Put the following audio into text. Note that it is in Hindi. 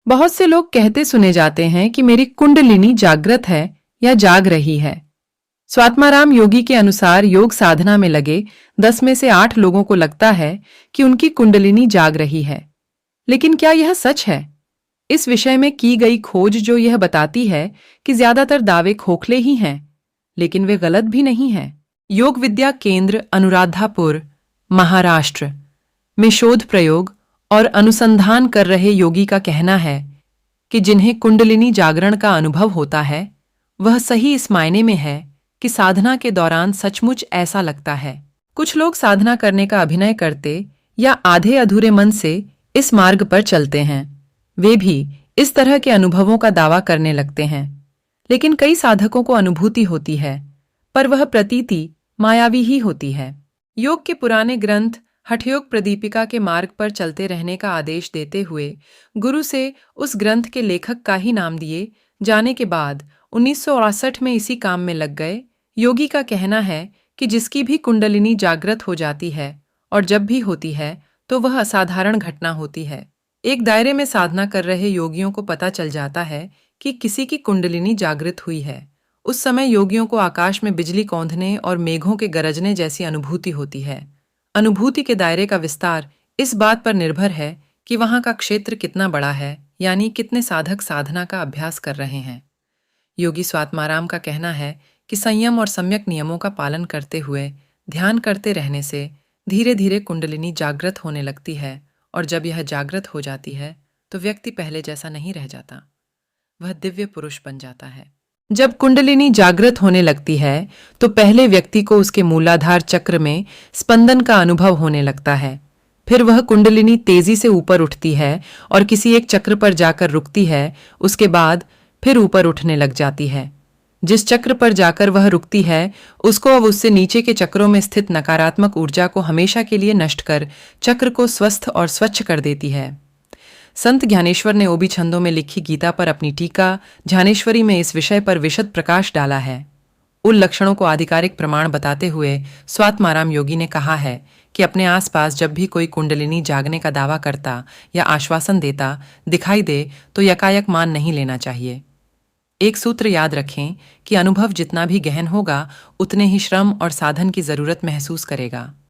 बहुत से लोग कहते सुने जाते हैं कि मेरी कुंडलिनी जागृत है या जाग रही है। स्वात्माराम योगी के अनुसार योग साधना में लगे 10 में से 8 लोगों को लगता है कि उनकी कुंडलिनी जाग रही है। लेकिन क्या यह सच है? इस विषय में की गई खोज जो यह बताती है कि ज्यादातर दावे खोखले ही हैं, लेकिन वे गलत भी नहीं हैं। योग विद्या केंद्र अनुराधापुर, महाराष्ट्र में शोध प्रयोग और अनुसंधान कर रहे योगी का कहना है कि जिन्हें कुंडलिनी जागरण का अनुभव होता है, वह सही इस मायने में है कि साधना के दौरान सचमुच ऐसा लगता है। कुछ लोग साधना करने का अभिनय करते या आधे अधूरे मन से इस मार्ग पर चलते हैं। वे भी इस तरह के अनुभवों का दावा करने लगते हैं। लेकिन कई साधकों को अनुभूति होती है, पर वह प्रतीति मायावी ही होती है। योग के पुराने ग्रंथ हठयोग प्रदीपिका के मार्ग पर चलते रहने का आदेश देते हुए गुरु से उस ग्रंथ के लेखक का ही नाम दिए जाने के बाद 1968 में इसी काम में लग गए। योगी का कहना है कि जिसकी भी कुंडलिनी जागृत हो जाती है और जब भी होती है तो वह असाधारण घटना होती है। एक दायरे में साधना कर रहे योगियों को पता चल जाता है कि किसी की कुंडलिनी जागृत हुई है। उस समय योगियों को आकाश में बिजली कौंधने और मेघों के गरजने जैसी अनुभूति होती है। अनुभूति के दायरे का विस्तार इस बात पर निर्भर है कि वहां का क्षेत्र कितना बड़ा है, यानी कितने साधक साधना का अभ्यास कर रहे हैं। योगी स्वात्माराम का कहना है कि संयम और सम्यक नियमों का पालन करते हुए ध्यान करते रहने से धीरे धीरे कुंडलिनी जागृत होने लगती है, और जब यह जागृत हो जाती है तो व्यक्ति पहले जैसा नहीं रह जाता, वह दिव्य पुरुष बन जाता है। जब कुंडलिनी जागृत होने लगती है तो पहले व्यक्ति को उसके मूलाधार चक्र में स्पंदन का अनुभव होने लगता है। फिर वह कुंडलिनी तेजी से ऊपर उठती है और किसी एक चक्र पर जाकर रुकती है। उसके बाद फिर ऊपर उठने लग जाती है। जिस चक्र पर जाकर वह रुकती है उसको अब उससे नीचे के चक्रों में स्थित नकारात्मक ऊर्जा को हमेशा के लिए नष्ट कर चक्र को स्वस्थ और स्वच्छ कर देती है। संत ज्ञानेश्वर ने ओबी छंदों में लिखी गीता पर अपनी टीका ज्ञानेश्वरी में इस विषय पर विशद प्रकाश डाला है। उन लक्षणों को आधिकारिक प्रमाण बताते हुए स्वात्माराम योगी ने कहा है कि अपने आसपास जब भी कोई कुंडलिनी जागने का दावा करता या आश्वासन देता दिखाई दे तो यकायक मान नहीं लेना चाहिए। एक सूत्र याद रखें कि अनुभव जितना भी गहन होगा उतने ही श्रम और साधन की जरूरत महसूस करेगा।